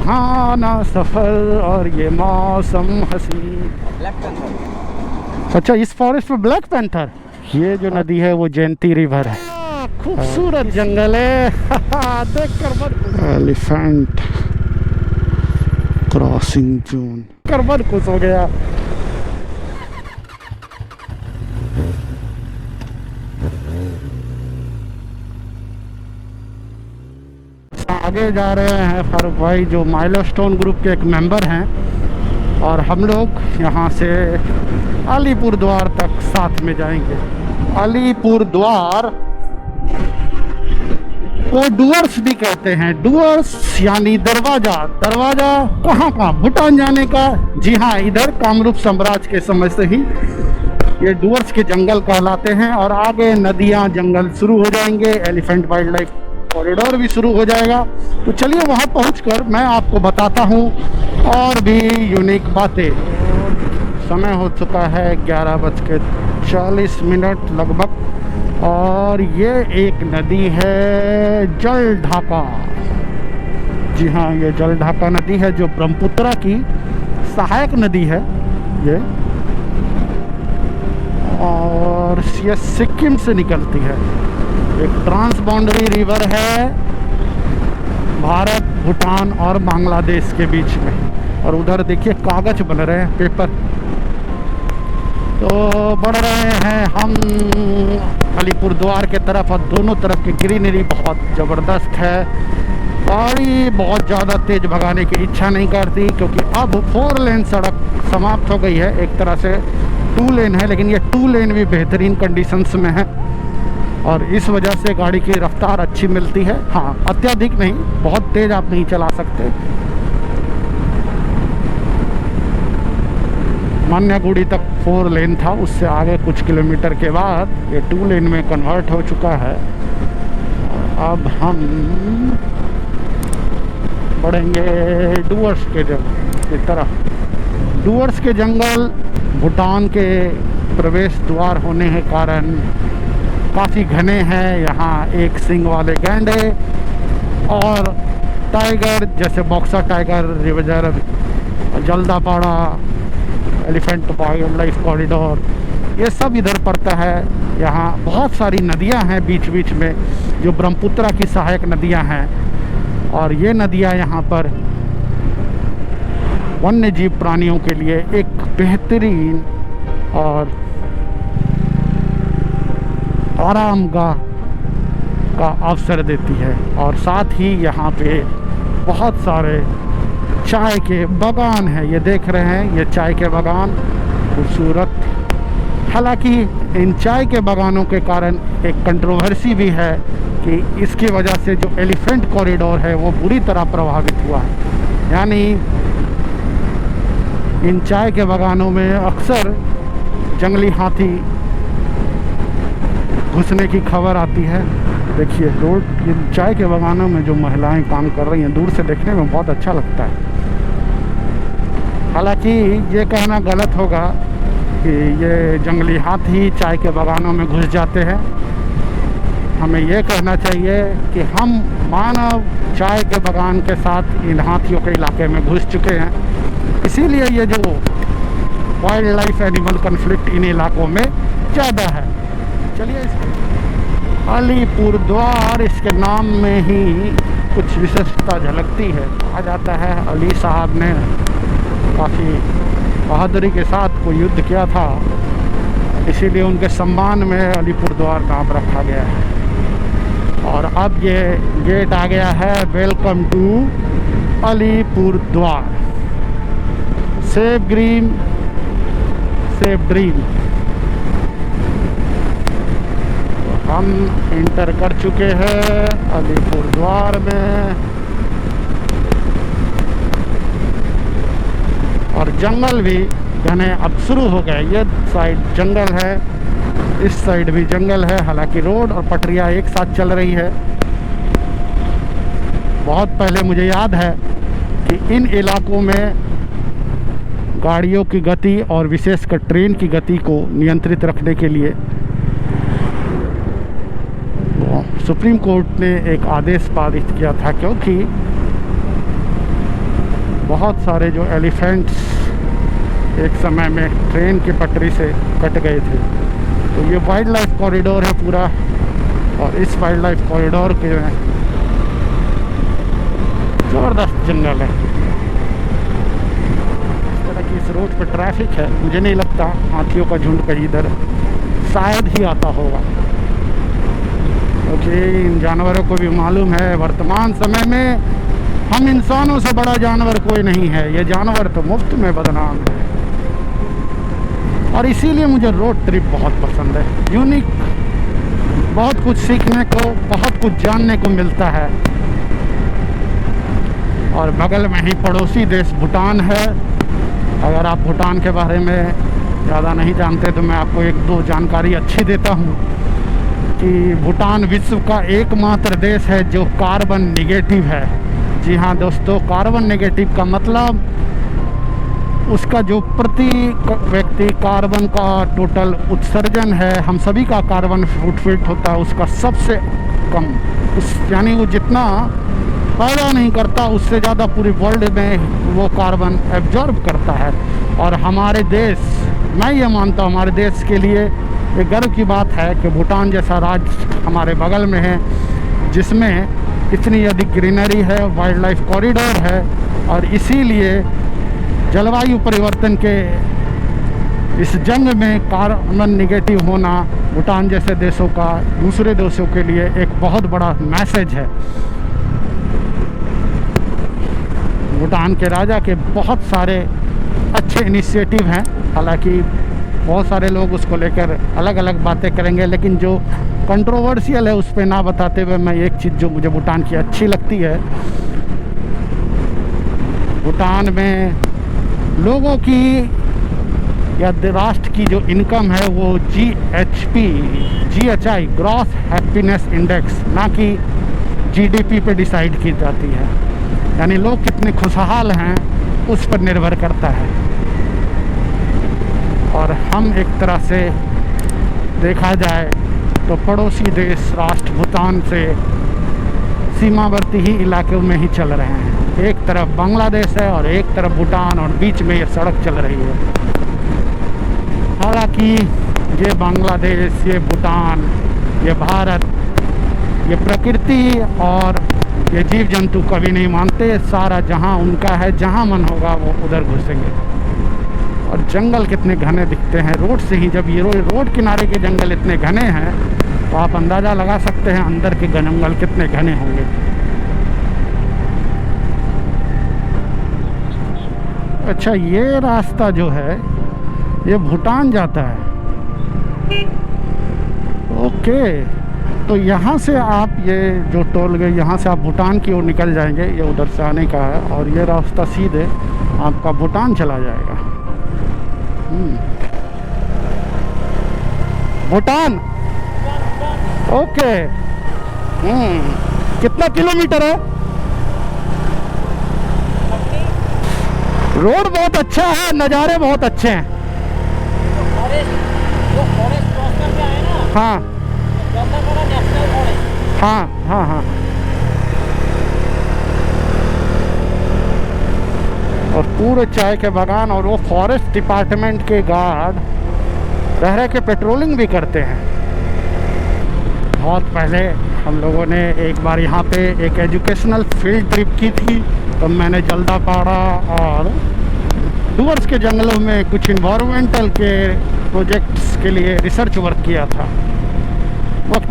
सुहाना सफ़र और ये मौसम हसी। Black panther. अच्छा, इस फॉरेस्ट में ब्लैक पैंथर। ये जो नदी है वो जयंती रिवर है। खूबसूरत जंगल है। देख कर एलिफेंट क्रॉसिंग जोन कर मन खुश हो गया। आगे जा रहे हैं फारूक भाई, जो माइलस्टोन ग्रुप के एक मेंबर हैं, और हम लोग यहाँ से अलीपुर द्वार तक साथ में जाएंगे। अलीपुर द्वार को डुअर्स भी कहते हैं। डुअर्स यानी दरवाजा। दरवाजा कहाँ का? भूटान जाने का। जी हाँ, इधर कामरूप साम्राज्य के समय से ही ये डुअर्स के जंगल कहलाते हैं। और आगे नदियाँ जंगल शुरू हो जाएंगे, एलिफेंट वाइल्ड लाइफ कॉरिडोर भी शुरू हो जाएगा। तो चलिए वहाँ पहुँचकर मैं आपको बताता हूँ और भी यूनिक बातें। समय हो चुका है 11:40 लगभग, और ये एक नदी है जल ढाका। जी हाँ, ये जल ढाका नदी है जो ब्रह्मपुत्रा की सहायक नदी है ये, और ये सिक्किम से निकलती है। एक ट्रांस बाउंड्री रिवर है भारत, भूटान और बांग्लादेश के बीच में। और उधर देखिए कागज बन रहे हैं, पेपर। तो बढ़ रहे हैं हम अलीपुर द्वार के तरफ, और दोनों तरफ की ग्रीनरी बहुत ज़बरदस्त है। गाड़ी बहुत ज़्यादा तेज़ भगाने की इच्छा नहीं करती, क्योंकि अब 4 लेन सड़क समाप्त हो गई है। एक तरह से 2 लेन है, लेकिन ये 2 लेन भी बेहतरीन कंडीशंस में है, और इस वजह से गाड़ी की रफ्तार अच्छी मिलती है। हाँ, अत्यधिक नहीं, बहुत तेज़ आप नहीं चला सकते। मान्यागुड़ी तक 4 लेन था, उससे आगे कुछ किलोमीटर के बाद ये 2 लेन में कन्वर्ट हो चुका है। अब हम बढ़ेंगे डुअर्स के की तरफ। डुअर्स के जंगल भूटान के प्रवेश द्वार होने के कारण काफ़ी घने हैं। यहाँ एक सिंग वाले गैंडे और टाइगर, जैसे Buxa tiger reserve, Jaldapara, elephant wildlife corridor, ये सब इधर पड़ता है। यहाँ बहुत सारी नदियाँ हैं बीच बीच में, जो ब्रह्मपुत्रा की सहायक नदियाँ हैं, और ये नदियाँ यहाँ पर वन्य जीव प्राणियों के लिए एक बेहतरीन और आरामगाह का अवसर देती है। और साथ ही यहाँ पे बहुत सारे चाय के बागान हैं। ये देख रहे हैं, ये चाय के बागान खूबसूरत। हालांकि इन चाय के बागानों के कारण एक कंट्रोवर्सी भी है कि इसकी वजह से जो एलिफेंट कॉरिडोर है वो बुरी तरह प्रभावित हुआ है। यानी इन चाय के बागानों में अक्सर जंगली हाथी घुसने की खबर आती है। देखिए रोड, ये चाय के बागानों में जो महिलाएं काम कर रही हैं, दूर से देखने में बहुत अच्छा लगता है। हालांकि ये कहना गलत होगा कि ये जंगली हाथी चाय के बागानों में घुस जाते हैं। हमें ये कहना चाहिए कि हम मानव चाय के बागान के साथ इन हाथियों के इलाके में घुस चुके हैं, इसीलिए ये जो वाइल्ड लाइफ एनिमल कन्फ्लिक्ट इन इलाकों में ज़्यादा है। चलिए, अलीपुर द्वार, इसके नाम में ही कुछ विशेषता झलकती है। कहा जाता है अली साहब ने काफ़ी बहादुरी के साथ कोई युद्ध किया था, इसीलिए उनके सम्मान में अलीपुर द्वार नाम रखा गया है। और अब ये गेट आ गया है, वेलकम टू अलीपुर द्वार। Safe green safe dream. हम इंटर कर चुके हैं अलीपुर द्वार में, और जंगल भी घने अब शुरू हो गए। ये साइड जंगल है, इस साइड भी जंगल है। हालांकि रोड और पटरियाँ एक साथ चल रही है। बहुत पहले मुझे याद है कि इन इलाकों में गाड़ियों की गति और विशेषकर ट्रेन की गति को नियंत्रित रखने के लिए सुप्रीम कोर्ट ने एक आदेश पारित किया था, क्योंकि बहुत सारे जो एलिफेंट्स एक समय में ट्रेन की पटरी से कट गए थे। तो ये वाइल्ड लाइफ कॉरिडोर है पूरा, और इस वाइल्ड लाइफ कॉरिडोर के ज़बरदस्त जंगल है। इस तरह की इस रोड पर ट्रैफिक है, मुझे नहीं लगता हाथियों का झुंड कहीं इधर शायद ही आता होगा, क्योंकि इन जानवरों को भी मालूम है वर्तमान समय में हम इंसानों से बड़ा जानवर कोई नहीं है। ये जानवर तो मुफ्त में बदनाम है। और इसीलिए मुझे रोड ट्रिप बहुत पसंद है, यूनिक, बहुत कुछ सीखने को, बहुत कुछ जानने को मिलता है। और बगल में ही पड़ोसी देश भूटान है। अगर आप भूटान के बारे में ज़्यादा नहीं जानते तो मैं आपको एक दो जानकारी अच्छी देता हूँ कि भूटान विश्व का एकमात्र देश है जो कार्बन नेगेटिव है। जी हाँ दोस्तों, कार्बन नेगेटिव का मतलब उसका जो प्रति व्यक्ति कार्बन का टोटल उत्सर्जन है, हम सभी का कार्बन फुटप्रिंट होता है उसका सबसे कम, उस यानी वो जितना पैदा नहीं करता उससे ज़्यादा पूरी वर्ल्ड में वो कार्बन एब्जॉर्ब करता है। और हमारे देश, मैं ये मानता हूँ हमारे देश के लिए एक गर्व की बात है कि भूटान जैसा राज्य हमारे बगल में है, जिसमें इतनी अधिक ग्रीनरी है, वाइल्ड लाइफ कॉरिडोर है। और इसीलिए जलवायु परिवर्तन के इस जंग में कार्बन नेगेटिव होना भूटान जैसे देशों का दूसरे देशों के लिए एक बहुत बड़ा मैसेज है। भूटान के राजा के बहुत सारे अच्छे इनिशिएटिव हैं, हालांकि बहुत सारे लोग उसको लेकर अलग अलग बातें करेंगे, लेकिन जो कंट्रोवर्शियल है उस पर ना बताते हुए मैं एक चीज़ जो मुझे भूटान की अच्छी लगती है, भूटान में लोगों की या राष्ट्र की जो इनकम है वो GHI ग्रॉस हैप्पीनेस इंडेक्स, ना कि GDP पे डिसाइड की जाती है। यानी लोग कितने खुशहाल हैं उस पर निर्भर करता है। और हम एक तरह से देखा जाए तो पड़ोसी देश राष्ट्र भूटान से सीमावर्ती ही इलाके में ही चल रहे हैं। एक तरफ बांग्लादेश है और एक तरफ भूटान, और बीच में ये सड़क चल रही है। हालांकि ये बांग्लादेश, ये भूटान, ये भारत, ये प्रकृति और ये जीव जंतु कभी नहीं मानते, सारा जहां उनका है, जहां मन होगा वो उधर घुसेंगे। और जंगल कितने घने दिखते हैं रोड से ही, जब ये रोड किनारे के जंगल इतने घने हैं तो आप अंदाज़ा लगा सकते हैं अंदर के जंगल कितने घने होंगे। अच्छा, ये रास्ता जो है ये भूटान जाता है। ओके, तो यहाँ से आप ये जो टोल गए यहाँ से आप भूटान की ओर निकल जाएंगे, ये उधर से आने का है, और ये रास्ता सीधे आपका भूटान चला जाएगा। भूटान, ओके। कितना किलोमीटर है? रोड बहुत अच्छा है, नज़ारे बहुत अच्छे हैं। हाँ हाँ हाँ हाँ, और पूरे चाय के बागान, और वो फॉरेस्ट डिपार्टमेंट के गार्ड रह रह के पेट्रोलिंग भी करते हैं। बहुत पहले हम लोगों ने एक बार यहाँ पे एक एजुकेशनल फील्ड ट्रिप की थी, तो मैंने जल्दापाड़ा और डूवर्स के जंगलों में कुछ इन्वायरमेंटल के प्रोजेक्ट्स के लिए रिसर्च वर्क किया था।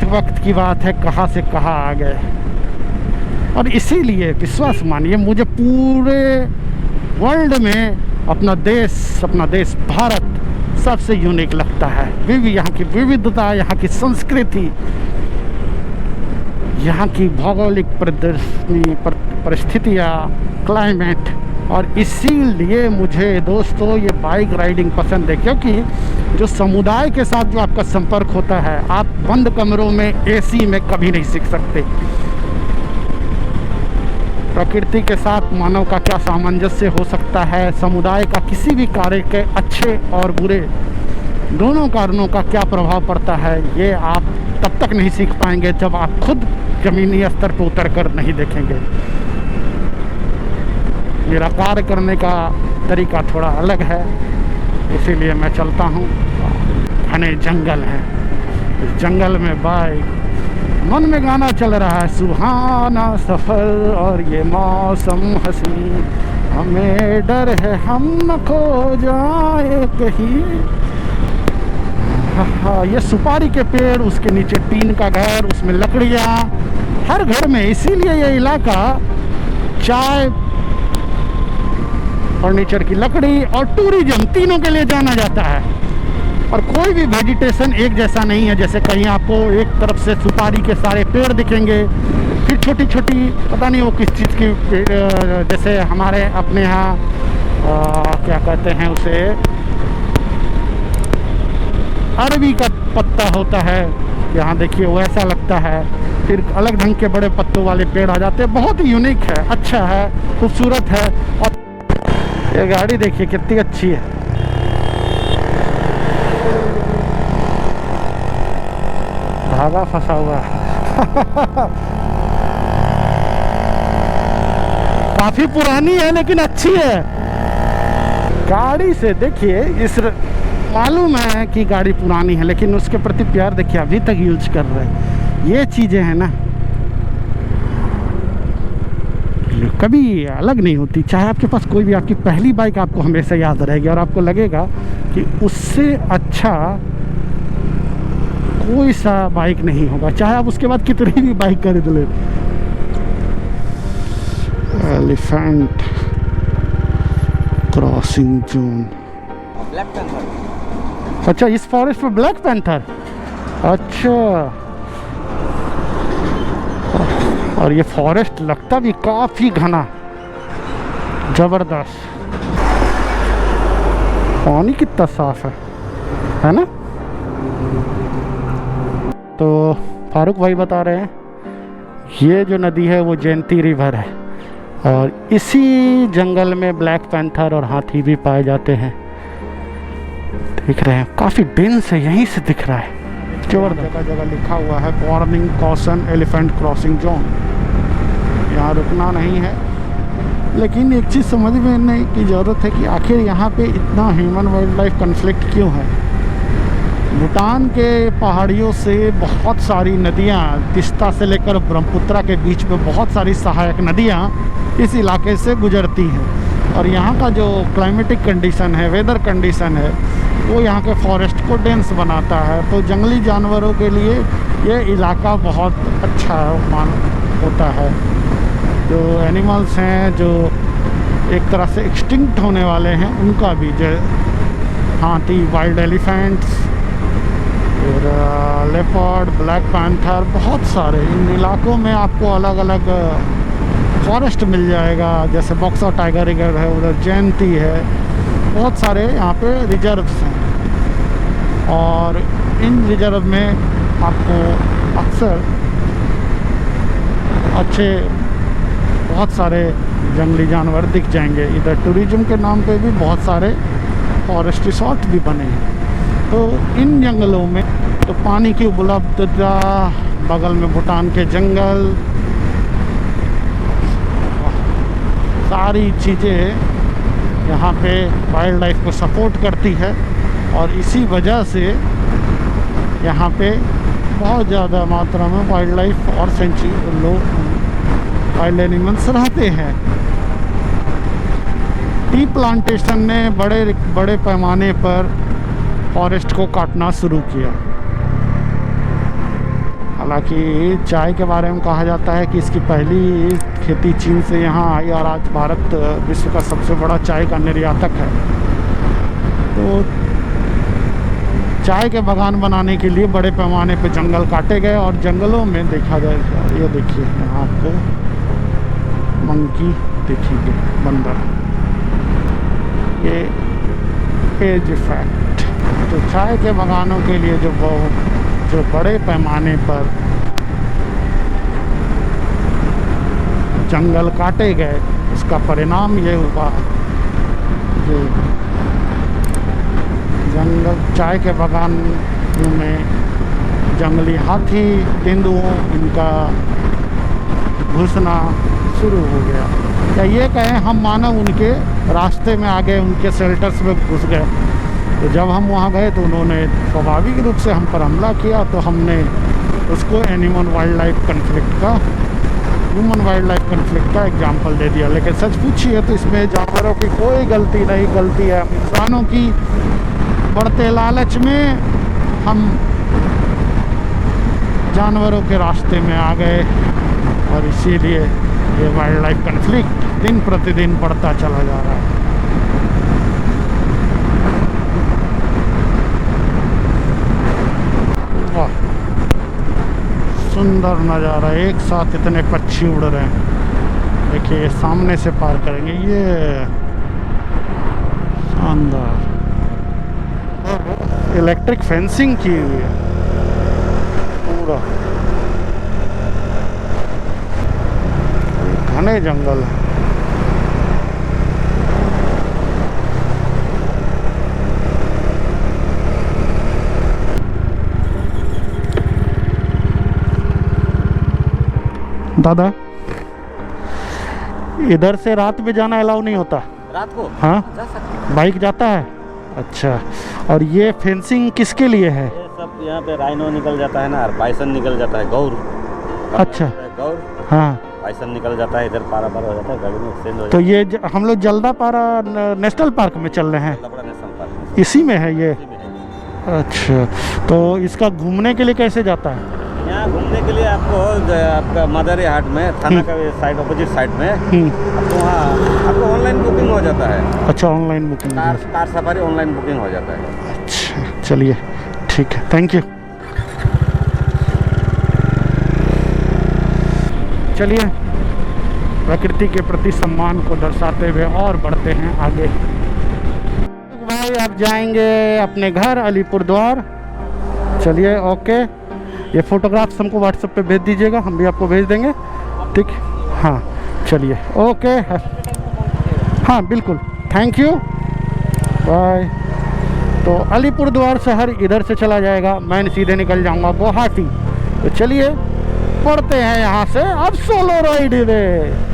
वक्त की बात है, कहाँ से कहाँ आ गए। और इसीलिए विश्वास मानिए, मुझे पूरे वर्ल्ड में अपना देश भारत सबसे यूनिक लगता है। यहाँ की विविधता, यहाँ की संस्कृति, यहाँ की भौगोलिक परिस्थितियाँ, क्लाइमेट। और इसीलिए मुझे दोस्तों ये बाइक राइडिंग पसंद है, क्योंकि जो समुदाय के साथ जो आपका संपर्क होता है, आप बंद कमरों में AC में कभी नहीं सीख सकते। प्रकृति के साथ मानव का क्या सामंजस्य हो सकता है, समुदाय का किसी भी कार्य के अच्छे और बुरे दोनों कारणों का क्या प्रभाव पड़ता है, ये आप तब तक नहीं सीख पाएंगे जब आप खुद ज़मीनी स्तर पर उतर कर नहीं देखेंगे। मेरा कार्य करने का तरीका थोड़ा अलग है, इसीलिए मैं चलता हूँ। घने जंगल है, इस जंगल में बाइक, मन में गाना चल रहा है, सुहाना सफ़र और ये मौसम हसी, हमें डर है हम न खो जाए कहीं। हाँ, ये सुपारी के पेड़, उसके नीचे टीन का घर, उसमें लकड़ियाँ हर घर में, इसीलिए ये इलाका चाय, फर्नीचर की लकड़ी और टूरिज्म तीनों के लिए जाना जाता है। और कोई भी वेजिटेशन एक जैसा नहीं है, जैसे कहीं आपको एक तरफ से सुपारी के सारे पेड़ दिखेंगे, फिर छोटी छोटी पता नहीं वो किस चीज़ की पेड़, जैसे हमारे अपने यहाँ क्या कहते हैं उसे, अरबी का पत्ता होता है, यहाँ देखिए वैसा लगता है। फिर अलग ढंग के बड़े पत्तों वाले पेड़ आ जाते हैं, बहुत ही यूनिक है, अच्छा है, खूबसूरत है। और ये गाड़ी देखिए कितनी अच्छी है, धागा फंसा हुआ है। काफी पुरानी है लेकिन अच्छी है। गाड़ी से देखिए, इस मालूम है कि गाड़ी पुरानी है लेकिन उसके प्रति प्यार देखिए, अभी तक यूज कर रहे हैं। ये चीज़ें हैं ना, कभी अलग नहीं होती। चाहे आपके पास कोई भी, आपकी पहली बाइक आपको हमेशा याद रहेगी और आपको लगेगा कि उससे अच्छा कोई सा बाइक नहीं होगा, चाहे आप उसके बाद कितनी भी बाइक खरीद लें। Elephant crossing zone, black panther. अच्छा, इस फॉरेस्ट में ब्लैक पैंथर, अच्छा। और ये फॉरेस्ट लगता भी काफ़ी घना, ज़बरदस्त। पानी कितना साफ है ना। तो फारूक भाई बता रहे हैं ये जो नदी है वो जयंती रिवर है, और इसी जंगल में ब्लैक पैंथर और हाथी भी पाए जाते हैं। देख रहे हैं काफ़ी दिन से यहीं से दिख रहा है। जगह जगह लिखा हुआ है warning caution elephant crossing zone, यहाँ रुकना नहीं है। लेकिन एक चीज़ समझने की ज़रूरत है कि आखिर यहाँ पे इतना ह्यूमन वाइल्ड लाइफ कन्फ्लिक्ट क्यों है। भूटान के पहाड़ियों से बहुत सारी नदियाँ, तिस्ता से लेकर ब्रह्मपुत्रा के बीच में बहुत सारी सहायक नदियाँ इस इलाके से गुजरती हैं। और यहाँ का जो क्लाइमेटिक कंडीशन है, वेदर कंडीशन है, वो यहाँ के फॉरेस्ट को डेंस बनाता है। तो जंगली जानवरों के लिए ये इलाका बहुत अच्छा होता है। जो एनिमल्स हैं जो एक तरह से एक्सटिंक्ट होने वाले हैं, उनका भी, जो हाथी, वाइल्ड एलिफेंट्स, फिर लेपर्ड, ब्लैक पैंथर, बहुत सारे इन इलाकों में आपको अलग अलग फॉरेस्ट मिल जाएगा। जैसे बॉक्सर टाइगर रिजर्व है, उधर जयंती है, बहुत सारे यहाँ पे रिजर्व्स हैं। और इन रिजर्व में आपको अक्सर अच्छे बहुत सारे जंगली जानवर दिख जाएंगे। इधर टूरिज्म के नाम पे भी बहुत सारे फॉरेस्ट रिसोर्ट भी बने हैं। तो इन जंगलों में तो पानी की उपलब्धता, बगल में भूटान के जंगल, सारी चीज़ें यहाँ पे वाइल्ड लाइफ को सपोर्ट करती है। और इसी वजह से यहाँ पे बहुत ज़्यादा मात्रा में वाइल्ड लाइफ और लोग वाइल्ड एनिमल्स रहते हैं। टी प्लांटेशन ने बड़े पैमाने पर फॉरेस्ट को काटना शुरू किया। हालांकि चाय के बारे में कहा जाता है कि इसकी पहली खेती चीन से यहाँ आई और आज भारत विश्व का सबसे बड़ा चाय का निर्यातक है। तो चाय के बागान बनाने के लिए बड़े पैमाने पर जंगल काटे गए और जंगलों में देखा जाए, ये देखिए यहाँ आपको मंकी देखिए, बंदर, ये एज इफेक्ट। तो चाय के बागानों के लिए जो बड़े पैमाने पर जंगल काटे गए, उसका परिणाम ये हुआ कि चाय के बागान में जंगली हाथी, तेंदुओं, इनका घुसना शुरू हो गया। या ये कहें हम मानव उनके रास्ते में आ गए, उनके शेल्टर्स में घुस गए। तो जब हम वहाँ गए तो उन्होंने स्वाभाविक रूप से हम पर हमला किया, तो हमने उसको एनिमल वाइल्ड लाइफ कन्फ्लिक्ट का, ह्यूमन वाइल्ड लाइफ कन्फ्लिक्ट का एग्जाम्पल दे दिया। लेकिन सच पूछिए तो इसमें जानवरों की कोई गलती नहीं, गलती है इंसानों की। बढ़ते लालच में हम जानवरों के रास्ते में आ गए और इसीलिए ये वाइल्ड लाइफ कन्फ्लिक्ट दिन प्रतिदिन बढ़ता चला जा रहा है। वाह, सुंदर नज़ारा, एक साथ इतने पक्षी उड़ रहे हैं। देखिए सामने से पार करेंगे, ये शानदार इलेक्ट्रिक फेंसिंग की हुई है पूरा, घने जंगल है। दादा, इधर से रात में जाना अलाउ नहीं होता? रात को हाँ, जा सकते बाइक जाता है। अच्छा, और ये फेंसिंग किसके लिए है? हैं। ये सब यहाँ पे राइनो निकल जाता है ना, और बाइसन निकल जाता है, गौर। अच्छा, गौर, हाँ। बाइसन निकल जाता है, इधर पारा पार हो जाता है, गाड़ी में एक्सचेंज हो तो जाता ये हम लोग जल्दापारा नेशनल पार्क में चल रहे हैं, है। लबड़ा नेशनल पार्क इसी में है ये? इसी में है। अच्छा, तो इसका घूमने के लिए कैसे जाता है? यहाँ घूमने के लिए आपको आपका मदरी हाट में, थाना का साइड, अपोजिट साइड में आपको वहाँ आपको ऑनलाइन बुकिंग हो जाता है। अच्छा, online booking? Car safari online booking हो जाता है। अच्छा, चलिए ठीक है, थैंक यू। चलिए, प्रकृति के प्रति सम्मान को दर्शाते हुए और बढ़ते हैं आगे। भाई आप जाएंगे अपने घर अलीपुरद्वार। चलिए, ओके। ये फोटोग्राफ्स हमको व्हाट्सएप पे भेज दीजिएगा, हम भी आपको भेज देंगे, ठीक? हाँ, चलिए, ओके। हाँ बिल्कुल, थैंक यू, बाय। तो अलीपुरद्वार शहर इधर से चला जाएगा, मैं सीधे निकल जाऊंगा गुवाहाटी। तो चलिए पढ़ते हैं यहाँ से अब सोलो राइड में।